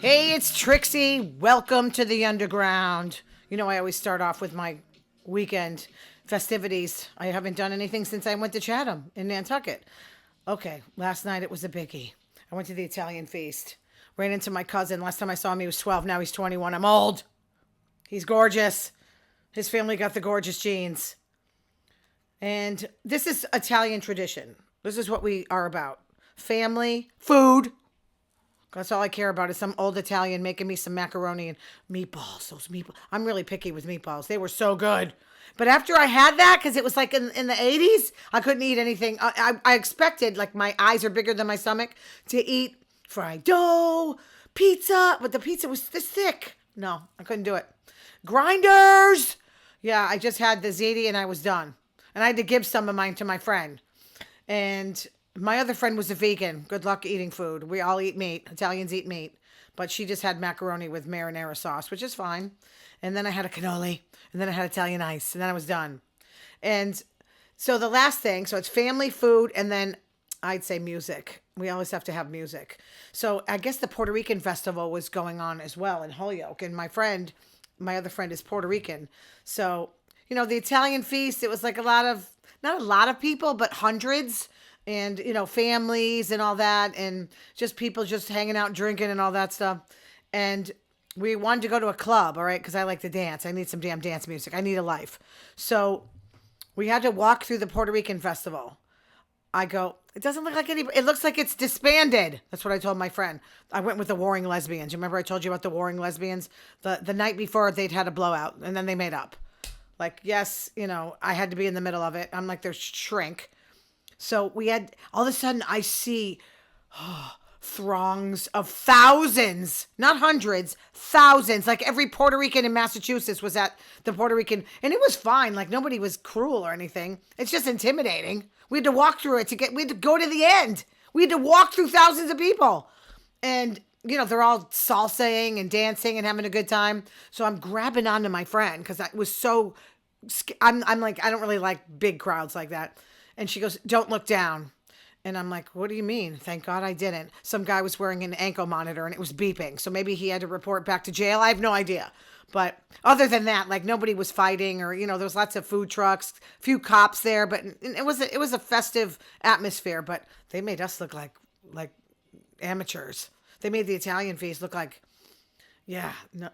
Hey, it's Trixie. Welcome to the underground. You know, I always start off with my weekend festivities. I haven't done anything since I went to Chatham in Nantucket. Okay, last night it was a biggie. I went to the Italian feast. Ran into my cousin. Last time I saw him, he was 12. Now he's 21. I'm old. He's gorgeous. His family got the gorgeous genes. And this is Italian tradition. This is what we are about. Family, food. That's all I care about is some old Italian making me some macaroni and meatballs. Those meatballs. I'm really picky with meatballs. They were so good. But after I had that, because it was like in the 80s, I couldn't eat anything. I expected, like my eyes are bigger than my stomach, to eat fried dough, pizza. But the pizza was this thick. No, I couldn't do it. Grinders. Yeah, I just had the ziti and I was done. And I had to give some of mine to my friend. And my other friend was a vegan. Good luck eating food. We all eat meat. Italians eat meat. But she just had macaroni with marinara sauce, which is fine. And then I had a cannoli. And then I had Italian ice. And then I was done. And so the last thing, so it's family, food, and then I'd say music. We always have to have music. So I guess the Puerto Rican festival was going on as well in Holyoke. And my other friend is Puerto Rican. So, you know, the Italian feast, it was like not a lot of people, but hundreds. And, you know, families and all that, and just people just hanging out, drinking and all that stuff. And we wanted to go to a club, all right, because I like to dance. I need some damn dance music. I need a life. So we had to walk through the Puerto Rican festival. I go, it doesn't look like it looks like it's disbanded. That's what I told my friend. I went with the Warring Lesbians. Remember I told you about the Warring Lesbians? The night before they'd had a blowout, and then they made up. Like, yes, you know, I had to be in the middle of it. I'm like their shrink. So we had, all of a sudden I see throngs of thousands, not hundreds, thousands. Like every Puerto Rican in Massachusetts was at the Puerto Rican, and it was fine. Like nobody was cruel or anything. It's just intimidating. We had to walk through it we had to go to the end. We had to walk through thousands of people. And, you know, they're all salsaing and dancing and having a good time. So I'm grabbing onto my friend because I was so, I'm like, I don't really like big crowds like that. And she goes, don't look down. And I'm like, what do you mean? Thank God I didn't. Some guy was wearing an ankle monitor and it was beeping. So maybe he had to report back to jail. I have no idea. But other than that, like nobody was fighting or, you know, there was lots of food trucks, a few cops there, but it was a festive atmosphere, but they made us look like amateurs. They made the Italian feast look like, yeah, no,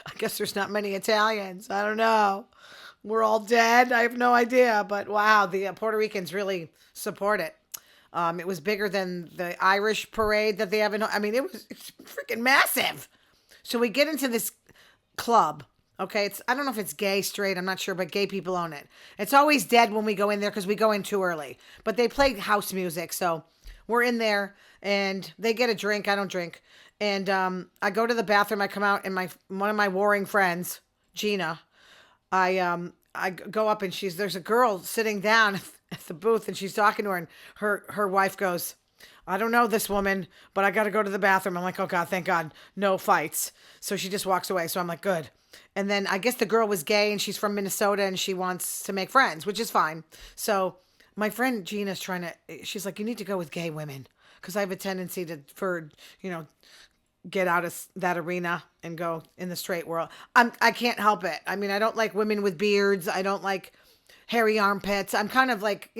I guess there's not many Italians. I don't know. We're all dead. I have no idea. But wow, the Puerto Ricans really support it. It was bigger than the Irish parade that they have it's freaking massive. So we get into this club. Okay, I don't know if it's gay, straight, I'm not sure, but gay people own it. It's always dead when we go in there because we go in too early. But they play house music, so we're in there and they get a drink. I don't drink. And I go to the bathroom. I come out and one of my warring friends, Gina, I go up and there's a girl sitting down at the booth and she's talking to her and her wife goes, I don't know this woman, but I got to go to the bathroom. I'm like, oh God, thank God. No fights. So she just walks away. So I'm like, good. And then I guess the girl was gay and she's from Minnesota and she wants to make friends, which is fine. So my friend Gina's she's like, you need to go with gay women because I have a tendency for get out of that arena and go in the straight world. I can't help it. I mean, I don't like women with beards. I don't like hairy armpits. I'm kind of like,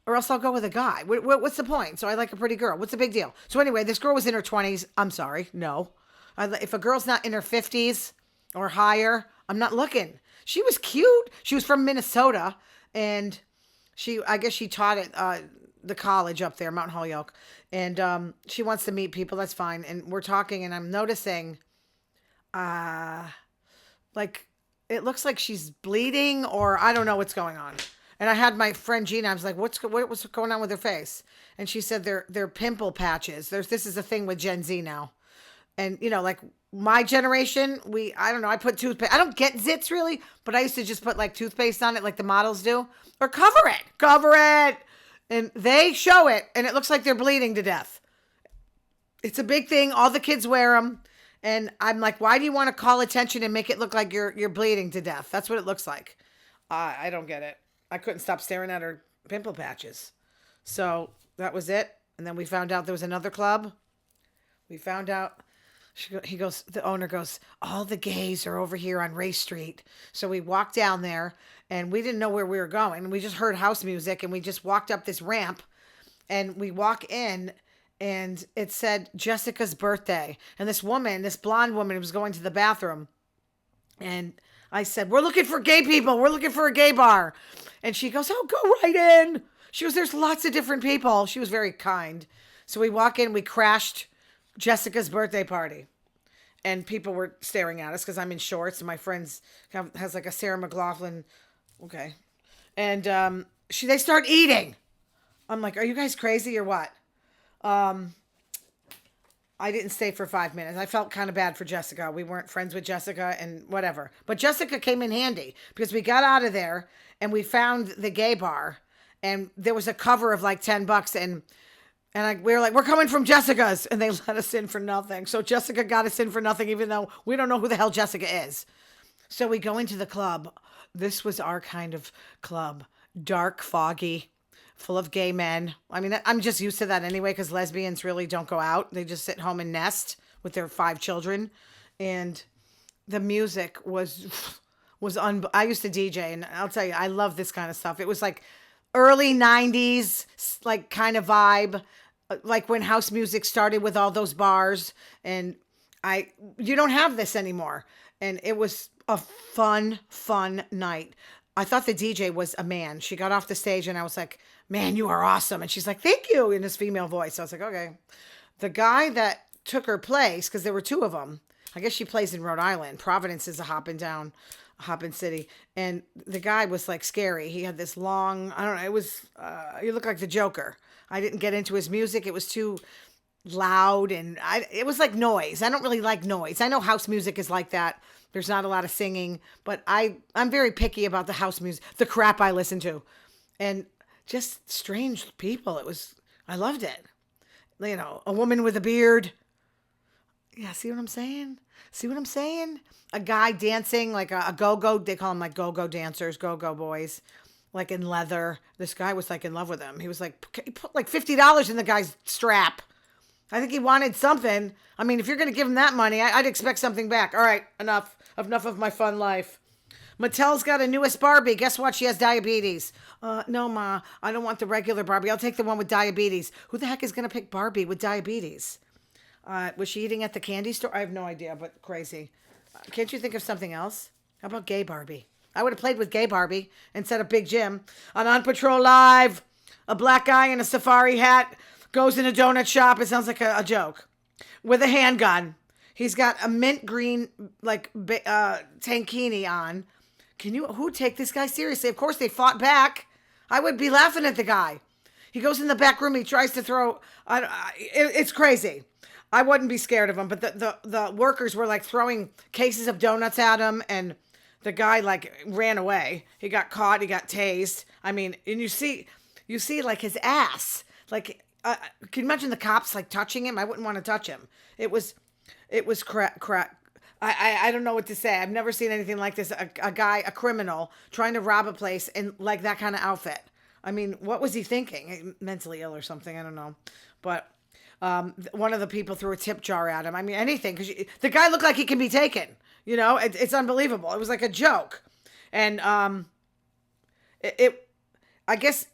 or else I'll go with a guy. What's the point? So I like a pretty girl. What's the big deal? So anyway, this girl was in her 20s. I'm sorry. No. If a girl's not in her 50s or higher, I'm not looking. She was cute. She was from Minnesota and I guess she taught at the college up there, Mount Holyoke. And she wants to meet people. That's fine. And we're talking and I'm noticing, like, it looks like she's bleeding or I don't know what's going on. And I had my friend Gina, I was like, what's going on with her face? And she said they're pimple patches. This is a thing with Gen Z now. And, like my generation, I don't know, I put toothpaste. I don't get zits really, but I used to just put like toothpaste on it like the models do. Or cover it. And they show it, and it looks like they're bleeding to death. It's a big thing. All the kids wear them. And I'm like, why do you want to call attention and make it look like you're bleeding to death? That's what it looks like. I don't get it. I couldn't stop staring at her pimple patches. So that was it. And then we found out there was another club. We found out He goes, the owner goes, all the gays are over here on Ray Street. So we walked down there and we didn't know where we were going. We just heard house music and we just walked up this ramp and we walk in and it said Jessica's birthday. And this woman, this blonde woman was going to the bathroom. And I said, we're looking for gay people. We're looking for a gay bar. And she goes, oh, go right in. She goes, there's lots of different people. She was very kind. So we walk in, we crashed Jessica's birthday party. And people were staring at us because I'm in shorts and my friends has like a Sarah McLachlan. Okay. And they start eating. I'm like, are you guys crazy or what? I didn't stay for 5 minutes. I felt kind of bad for Jessica. We weren't friends with Jessica and whatever. But Jessica came in handy because we got out of there and we found the gay bar and there was a cover of like $10 and we were like, we're coming from Jessica's and they let us in for nothing. So Jessica got us in for nothing even though we don't know who the hell Jessica is. So we go into the club. This was our kind of club. Dark, foggy, full of gay men. I mean, I'm just used to that anyway because lesbians really don't go out. They just sit home and nest with their 5 children. And the music was I used to DJ and I'll tell you, I love this kind of stuff. It was like early 90s, like kind of vibe, like when house music started with all those bars. And you don't have this anymore. And it was a fun night. I thought the DJ was a man. She got off the stage and I was like, man, you are awesome. And she's like, thank you, in this female voice. I was like, okay. The guy that took her place, because there were 2 of them, I guess she plays in Rhode Island. Providence is a hopping city. And the guy was like scary. He had this long, I don't know, it was, he looked like the Joker. I didn't get into his music. It was too loud and it was like noise. I don't really like noise. I know house music is like that. There's not a lot of singing, but I'm very picky about the house music, the crap I listen to. And just strange people. I loved it. You know, a woman with a beard. Yeah, see what I'm saying? A guy dancing like a go-go. They call them like go-go dancers, go-go boys, like in leather. This guy was like in love with him. He was like, he put like $50 in the guy's strap. I think he wanted something. I mean, if you're going to give him that money, I'd expect something back. All right, enough of my fun life. Mattel's got a newest Barbie. Guess what? She has diabetes. No, Ma, I don't want the regular Barbie. I'll take the one with diabetes. Who the heck is going to pick Barbie with diabetes? Was she eating at the candy store? I have no idea, but crazy. Can't you think of something else? How about gay Barbie? I would have played with gay Barbie instead of Big Jim. On Patrol Live, a black guy in a safari hat goes in a donut shop. It sounds like a joke. With a handgun. He's got a mint green, like, tankini on. Who take this guy seriously? Of course, they fought back. I would be laughing at the guy. He goes in the back room. He tries to throw. It's crazy. I wouldn't be scared of him, but the workers were like throwing cases of donuts at him, and the guy like ran away. He got caught. He got tased. I mean, and you see like his ass. Like, can you imagine the cops like touching him? I wouldn't want to touch him. It was crack. I don't know what to say. I've never seen anything like this. A criminal, trying to rob a place in like that kind of outfit. I mean, what was he thinking? Mentally ill or something? I don't know. But one of the people threw a tip jar at him. I mean, anything. Because the guy looked like he can be taken. You know, it's unbelievable. It was like a joke. And I guess,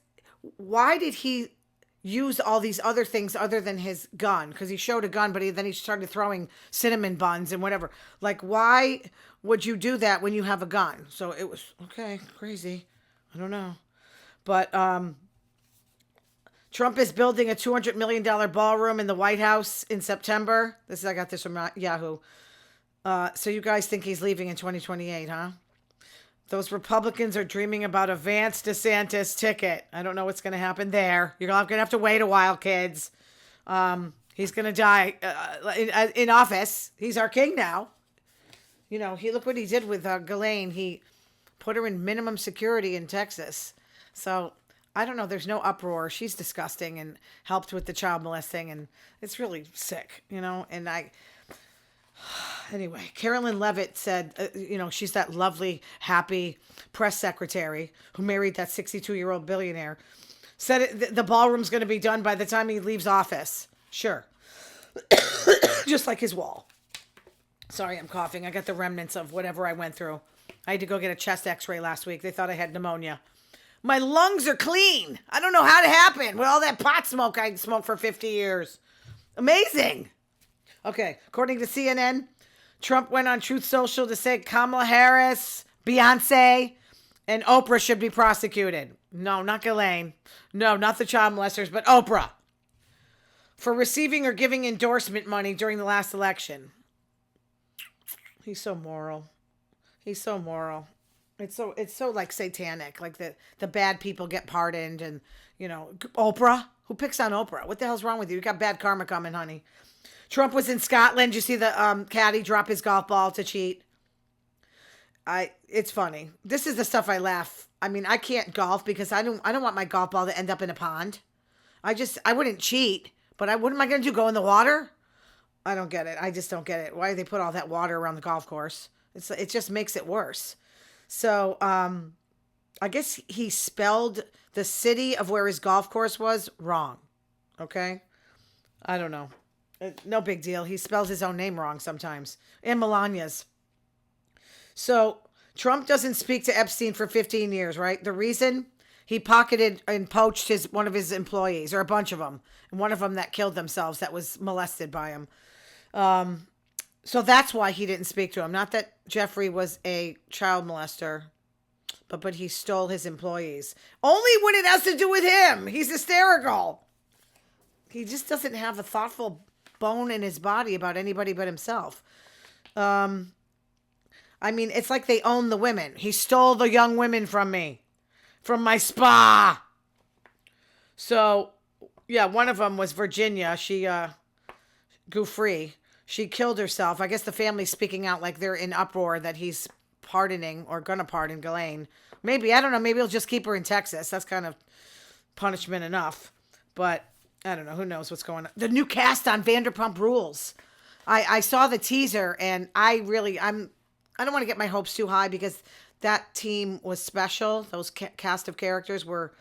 why did he use all these other things other than his gun? Because he showed a gun, but then he started throwing cinnamon buns and whatever. Like, why would you do that when you have a gun? So it was, okay, crazy. I don't know. But Trump is building a $200 million ballroom in the White House in September. I got this from Yahoo. So you guys think he's leaving in 2028, huh? Those Republicans are dreaming about a Vance DeSantis ticket. I don't know what's going to happen there. You're going to have to wait a while, kids. He's going to die in office. He's our king now. You know, look what he did with Gislaine. He put her in minimum security in Texas. So, I don't know. There's no uproar. She's disgusting and helped with the child molesting. And it's really sick, you know. And anyway, Carolyn Levitt said, she's that lovely, happy press secretary who married that 62-year-old billionaire. Said the ballroom's going to be done by the time he leaves office. Sure. Just like his wall. Sorry, I'm coughing. I got the remnants of whatever I went through. I had to go get a chest x-ray last week. They thought I had pneumonia. My lungs are clean. I don't know how it happened with all that pot smoke I smoked for 50 years. Amazing. Okay, according to CNN, Trump went on Truth Social to say Kamala Harris, Beyoncé, and Oprah should be prosecuted. No, not Gislaine. No, not the child molesters, but Oprah. For receiving or giving endorsement money during the last election. He's so moral. He's so moral. It's so like satanic. Like the bad people get pardoned and, Oprah. Who picks on Oprah? What the hell's wrong with you? You got bad karma coming, honey. Trump was in Scotland. You see the caddy drop his golf ball to cheat. It's funny. This is the stuff I laugh. I mean, I can't golf because I don't want my golf ball to end up in a pond. I wouldn't cheat, but what am I going to do? Go in the water? I don't get it. I just don't get it. Why do they put all that water around the golf course? It just makes it worse. So, I guess he spelled the city of where his golf course was wrong. Okay? I don't know. No big deal. He spells his own name wrong sometimes. And Melania's. So, Trump doesn't speak to Epstein for 15 years, right? The reason? He pocketed and poached one of his employees, or a bunch of them. And one of them that killed themselves, that was molested by him. So that's why he didn't speak to him. Not that Jeffrey was a child molester, but he stole his employees. Only when it has to do with him. He's hysterical. He just doesn't have a thoughtful bone in his body about anybody but himself. I mean, it's like they own the women. He stole the young women from me, from my spa. So, yeah, one of them was Virginia. She go free. She killed herself. I guess the family's speaking out like they're in uproar that he's pardoning or gonna pardon Gislaine. Maybe, I don't know. Maybe he'll just keep her in Texas. That's kind of punishment enough. But I don't know. Who knows what's going on? The new cast on Vanderpump Rules. I saw the teaser and I don't want to get my hopes too high because that team was special. Those cast of characters were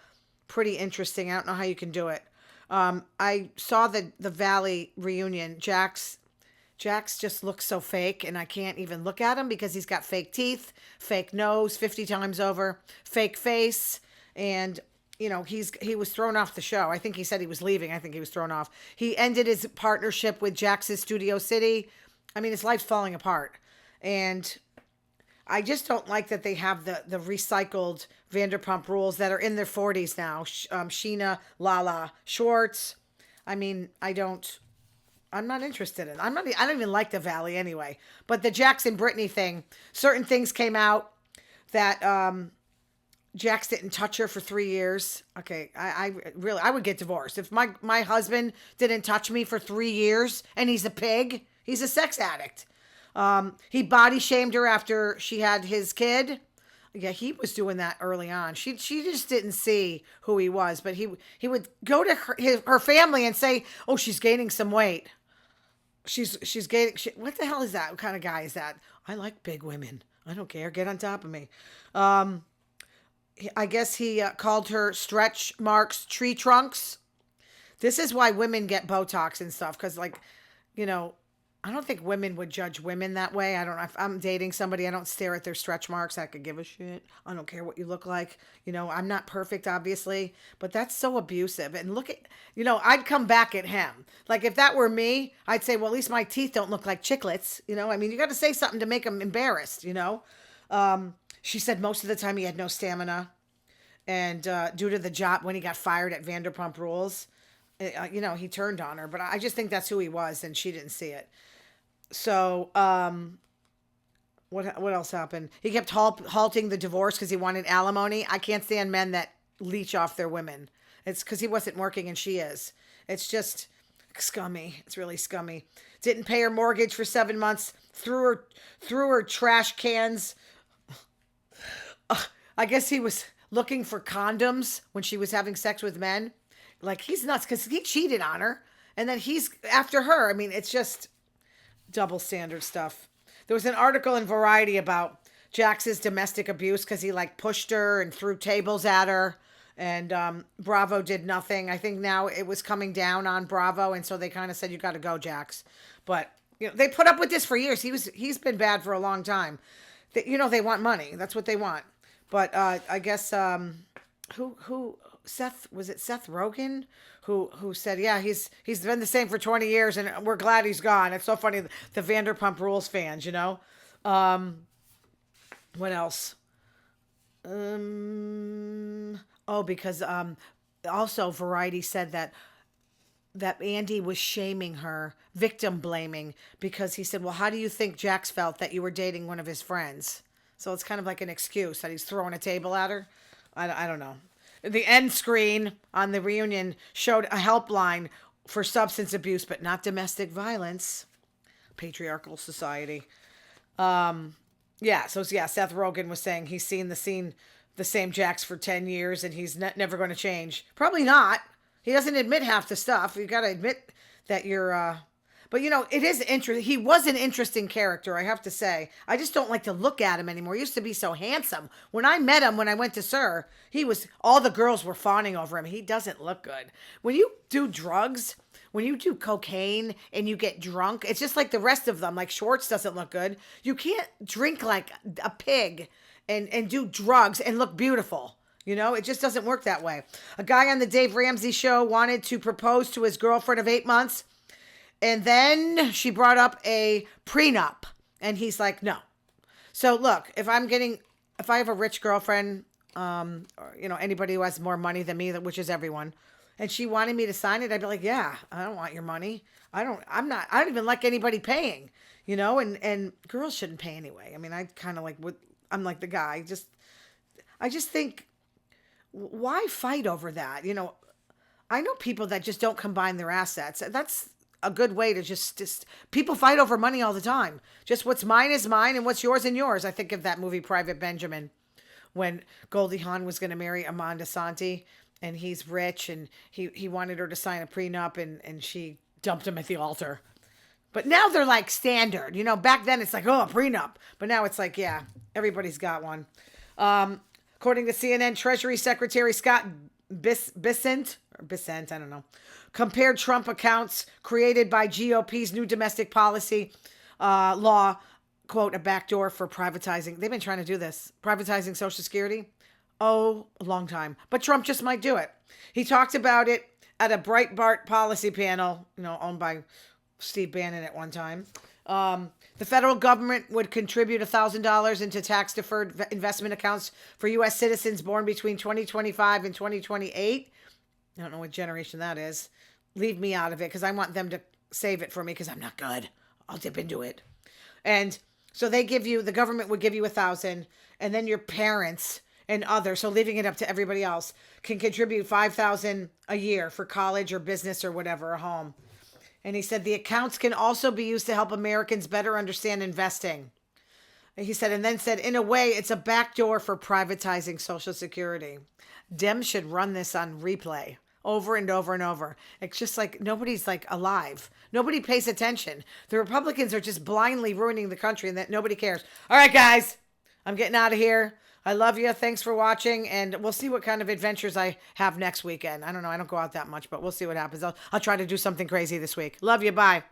pretty interesting. I don't know how you can do it. I saw the Valley reunion. Jax just looks so fake, and I can't even look at him because he's got fake teeth, fake nose 50 times over, fake face, and he was thrown off the show. I think he said he was leaving. I think he was thrown off. He ended his partnership with Jax's Studio City. I mean, his life's falling apart, and I just don't like that they have the recycled Vanderpump Rules that are in their 40s now. Sheena, Lala, Schwartz. I mean, I'm not interested in. I don't even like the Valley anyway. But the Jax and Brittany thing, certain things came out that Jax didn't touch her for 3 years. Okay, I would get divorced if my husband didn't touch me for 3 years and he's a pig. He's a sex addict. He body shamed her after she had his kid. Yeah, he was doing that early on. She just didn't see who he was, but he would go to her family and say, "Oh, she's gaining some weight. She's gaining. What the hell is that? What kind of guy is that? I like big women. I don't care. Get on top of me." I guess he called her stretch marks tree trunks. This is why women get Botox and stuff, because I don't think women would judge women that way. I don't know. If I'm dating somebody, I don't stare at their stretch marks. I could give a shit. I don't care what you look like. I'm not perfect, obviously, but that's so abusive. And look at, I'd come back at him. Like if that were me, I'd say, well, at least my teeth don't look like chiclets. I mean, you got to say something to make him embarrassed, She said most of the time he had no stamina. And due to the job, when he got fired at Vanderpump Rules, he turned on her. But I just think that's who he was, and she didn't see it. So, what else happened? He kept halting the divorce because he wanted alimony. I can't stand men that leech off their women. It's because he wasn't working and she is. It's just scummy. It's really scummy. Didn't pay her mortgage for 7 months. Threw her trash cans. I guess he was looking for condoms when she was having sex with men. Like, he's nuts because he cheated on her. And then he's after her. I mean, it's just double standard stuff. There was an article in Variety about Jax's domestic abuse because he pushed her and threw tables at her, and Bravo did nothing. I think now it was coming down on Bravo, and so they kind of said, you got to go, Jax. But They put up with this for years. He's been bad for a long time. They want money. That's what they want. But I guess who Seth, was it Seth Rogen who said, yeah, he's been the same for 20 years and we're glad he's gone. It's so funny, the Vanderpump Rules fans. What else? Because also Variety said that Andy was shaming her, victim blaming, because he said, well, how do you think Jax felt that you were dating one of his friends? So it's kind of like an excuse that he's throwing a table at her. I don't know. The end screen on the reunion showed a helpline for substance abuse, but not domestic violence. Patriarchal society. Seth Rogen was saying he's seen the same Jax for 10 years and he's never going to change. Probably not. He doesn't admit half the stuff. You got to admit that you're, but it is interesting. He was an interesting character, I have to say. I just don't like to look at him anymore. He used to be so handsome. When I met him, when I went to SUR, all the girls were fawning over him. He doesn't look good. When you do drugs, when you do cocaine and you get drunk, it's just like the rest of them. Like Schwartz doesn't look good. You can't drink like a pig and do drugs and look beautiful. It just doesn't work that way. A guy on the Dave Ramsey show wanted to propose to his girlfriend of 8 months. And then she brought up a prenup. And he's like, no. So look, if I have a rich girlfriend, or, anybody who has more money than me, which is everyone, and she wanted me to sign it, I'd be like, yeah, I don't want your money. I don't even like anybody paying, and girls shouldn't pay anyway. I mean, I'm like the guy. I just think, why fight over that? I know people that just don't combine their assets. That's a good way to just people fight over money all the time. Just what's mine is mine and what's yours and yours. I think of that movie Private Benjamin, when Goldie Hawn was going to marry Amanda Santi, and he's rich and he wanted her to sign a prenup and she dumped him at the altar. But now they're like standard. Back then it's like, oh, a prenup. But now it's like, yeah, everybody's got one. According to CNN, Treasury Secretary Scott Bessent, I don't know, compared Trump accounts created by GOP's new domestic policy law, quote, a backdoor for privatizing. They've been trying to do this, privatizing Social Security. Oh, a long time. But Trump just might do it. He talked about it at a Breitbart policy panel, owned by Steve Bannon at one time. The federal government would contribute $1,000 into tax-deferred investment accounts for U.S. citizens born between 2025 and 2028. I don't know what generation that is. Leave me out of it because I want them to save it for me because I'm not good. I'll dip into it. And so the government would give you $1,000, and then your parents and others, so leaving it up to everybody else, can contribute $5,000 a year for college or business or whatever, a home. And he said the accounts can also be used to help Americans better understand investing. He said, in a way, it's a backdoor for privatizing Social Security. Dems should run this on replay over and over and over. It's just like nobody's like alive. Nobody pays attention. The Republicans are just blindly ruining the country and that nobody cares. All right, guys, I'm getting out of here. I love you. Thanks for watching. And we'll see what kind of adventures I have next weekend. I don't know. I don't go out that much, but we'll see what happens. I'll try to do something crazy this week. Love you. Bye.